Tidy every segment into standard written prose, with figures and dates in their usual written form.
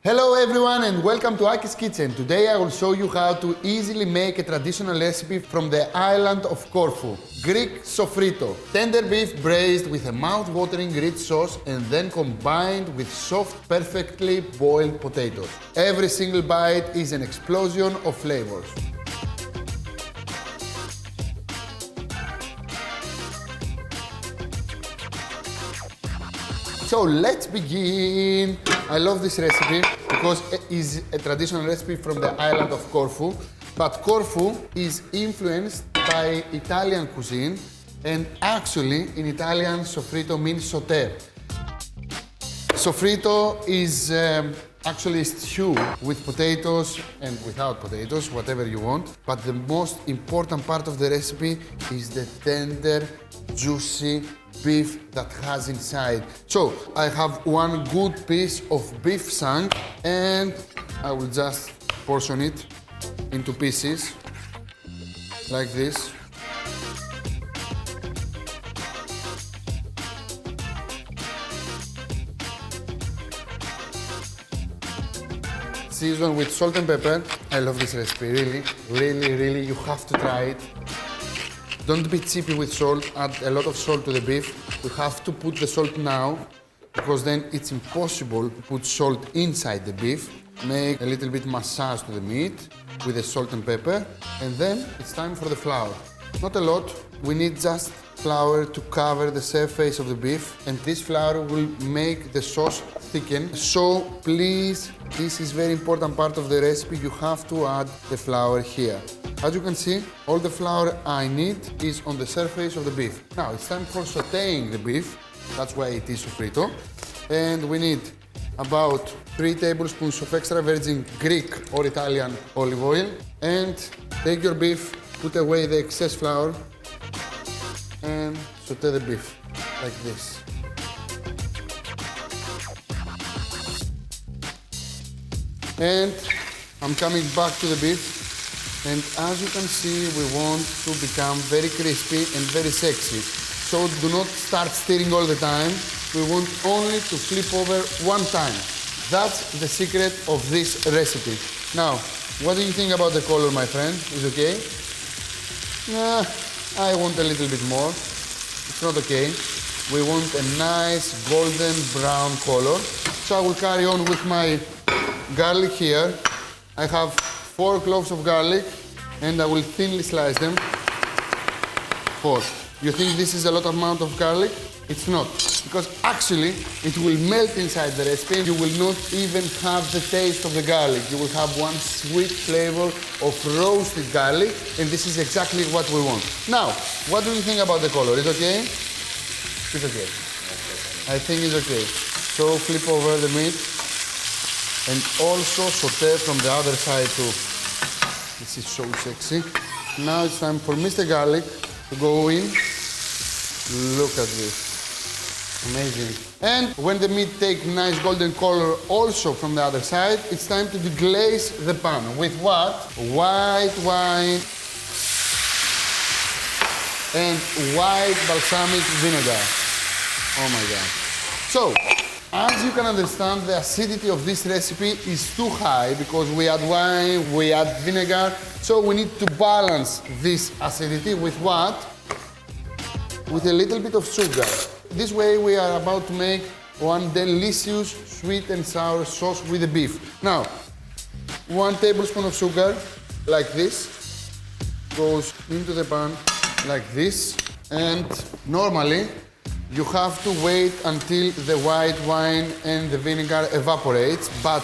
Hello everyone and welcome to Aki's Kitchen. Today I will show you how to easily make a traditional recipe from the island of Corfu. Greek sofrito. Tender beef braised with a mouth-watering rich sauce and then combined with soft, perfectly boiled potatoes. Every single bite is an explosion of flavors. So let's begin. I love this recipe because it is a traditional recipe from the island of Corfu. But Corfu is influenced by Italian cuisine, and actually in Italian sofrito means sauté. Sofrito is actually a stew with potatoes and without potatoes, whatever you want. But the most important part of the recipe is the tender, juicy beef that has inside. So I have one good piece of beef shank and I will just portion it into pieces like this. Season with salt and pepper. I love this recipe, really, you have to try it. Don't be cheapy with salt, add a lot of salt to the beef. We have to put the salt now because then it's impossible to put salt inside the beef. Make a little bit massage to the meat with the salt and pepper, and then it's time for the flour. Not a lot, we need just flour to cover the surface of the beef, and this flour will make the sauce thicken. So please, this is very important part of the recipe, you have to add the flour here. As you can see, all the flour I need is on the surface of the beef. Now it's time for sautéing the beef, that's why it is sofrito. And we need about 3 tablespoons of extra virgin Greek or Italian olive oil. And take your beef, put away the excess flour and sauté the beef like this. And I'm coming back to the beef. And as you can see, we want to become very crispy and very sexy. So do not start stirring all the time. We want only to flip over one time. That's the secret of this recipe. Now, what do you think about the color, my friend? Is it okay? I want a little bit more. It's not okay. We want a nice golden brown color. So I will carry on with my garlic here. I have 4 cloves of garlic and I will thinly slice them. 4. You think this is a lot amount of garlic? It's not, because actually it will melt inside the recipe. You will not even have the taste of the garlic. You will have one sweet flavor of roasted garlic, and this is exactly what we want. Now, what do you think about the color? Is it okay? It's okay. I think it's okay. So flip over the meat. And also sauté from the other side too. This is so sexy. Now it's time for Mr. Garlic to go in. Look at this. Amazing. And when the meat takes nice golden color also from the other side, it's time to deglaze the pan. With what? White wine and white balsamic vinegar. Oh my God. So, as you can understand, the acidity of this recipe is too high because we add wine, we add vinegar. So we need to balance this acidity with what? With a little bit of sugar. This way we are about to make one delicious sweet and sour sauce with the beef. Now, 1 tablespoon of sugar, like this, goes into the pan like this. And normally, you have to wait until the white wine and the vinegar evaporates, but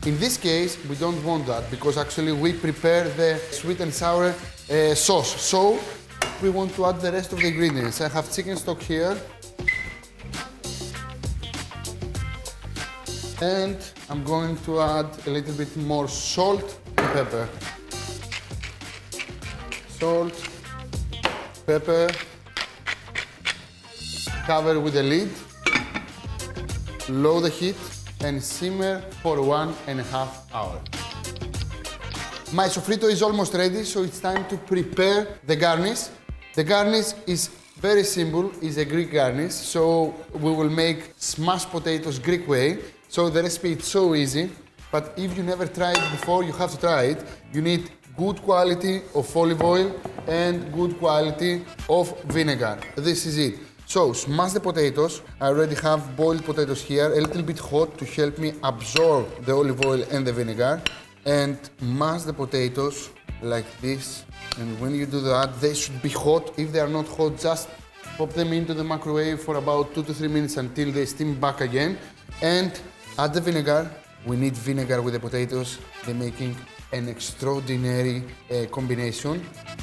in this case, we don't want that because actually we prepare the sweet and sour sauce. So we want to add the rest of the ingredients. I have chicken stock here. And I'm going to add a little bit more salt and pepper. Salt, pepper. Cover with a lid, low the heat, and simmer for 1.5 hours. My sofrito is almost ready, so it's time to prepare the garnish. The garnish is very simple, it's a Greek garnish, so we will make smashed potatoes Greek way. So the recipe is so easy. but if you never tried it before, you have to try it. You need good quality of olive oil and good quality of vinegar. This is it. So smash the potatoes. I already have boiled potatoes here, a little bit hot to help me absorb the olive oil and the vinegar. And mash the potatoes like this. And when you do that, they should be hot. If they are not hot, just pop them into the microwave for about 2 to 3 minutes until they steam back again. And add the vinegar. We need vinegar with the potatoes. They're making an extraordinary combination.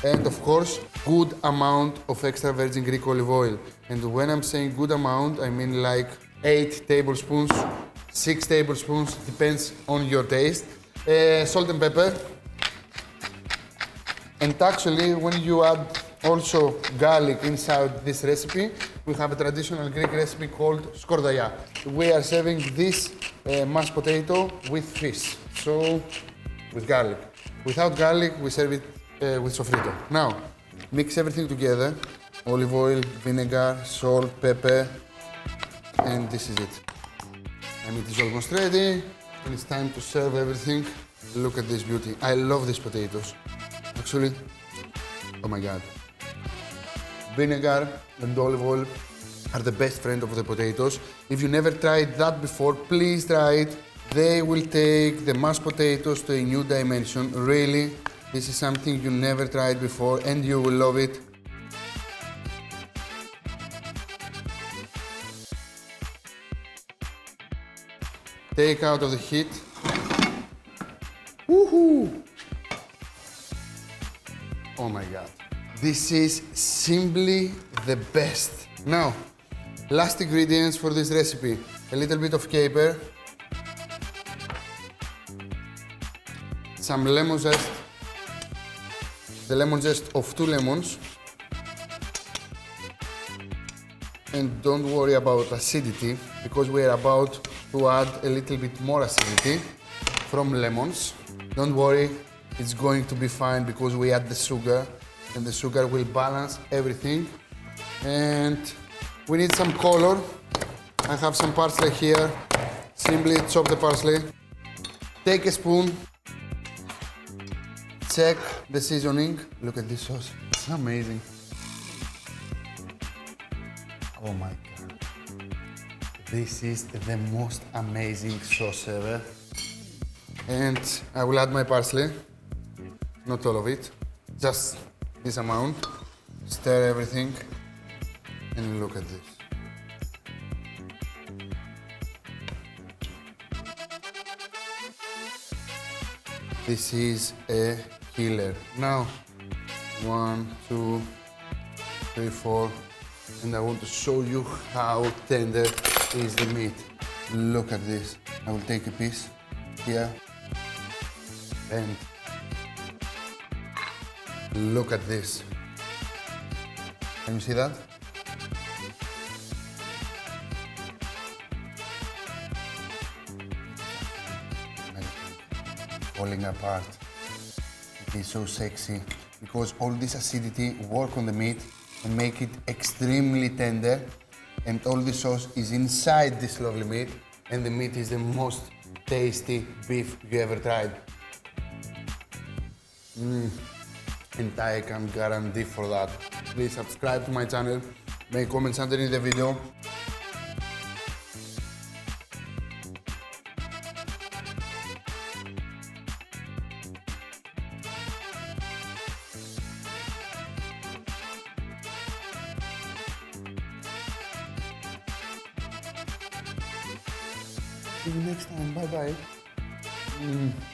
And of course, good amount of extra virgin Greek olive oil. And when I'm saying good amount, I mean like 8 tablespoons, 6 tablespoons, depends on your taste. Salt and pepper. And actually, when you add also garlic inside this recipe, we have a traditional Greek recipe called skordaya. We are serving this mashed potato with fish, so with garlic. Without garlic, we serve it with sofrito. Now, mix everything together. Olive oil, vinegar, salt, pepper, and this is it. The meat is almost ready, and it's time to serve everything. Look at this beauty. I love these potatoes. Actually, oh my God. Vinegar and olive oil are the best friend of the potatoes. If you never tried that before, please try it. They will take the mashed potatoes to a new dimension. Really, this is something you never tried before and you will love it. Take out of the heat. Woohoo! Oh my God. This is simply the best. Now, last ingredients for this recipe. A little bit of caper, some lemon zest, the lemon zest of 2 lemons. And don't worry about acidity, because we are about to add a little bit more acidity from lemons. Don't worry, it's going to be fine because we add the sugar, and the sugar will balance everything. And we need some color. I have some parsley here. Simply chop the parsley. Take a spoon. Check the seasoning. Look at this sauce. It's amazing. Oh my God. This is the most amazing sauce ever. And I will add my parsley. Not all of it. Just this amount. Stir everything. And look at this. This is a killer. Now, 1, 2, 3, 4, and I want to show you how tender is the meat. Look at this. I will take a piece here, and look at this. Can you see that? Falling apart. It is so sexy because all this acidity work on the meat and make it extremely tender, and all the sauce is inside this lovely meat, and the meat is the most tasty beef you ever tried. And I can guarantee for that. Please subscribe to my channel, make comments underneath the video. See you next time. Bye bye.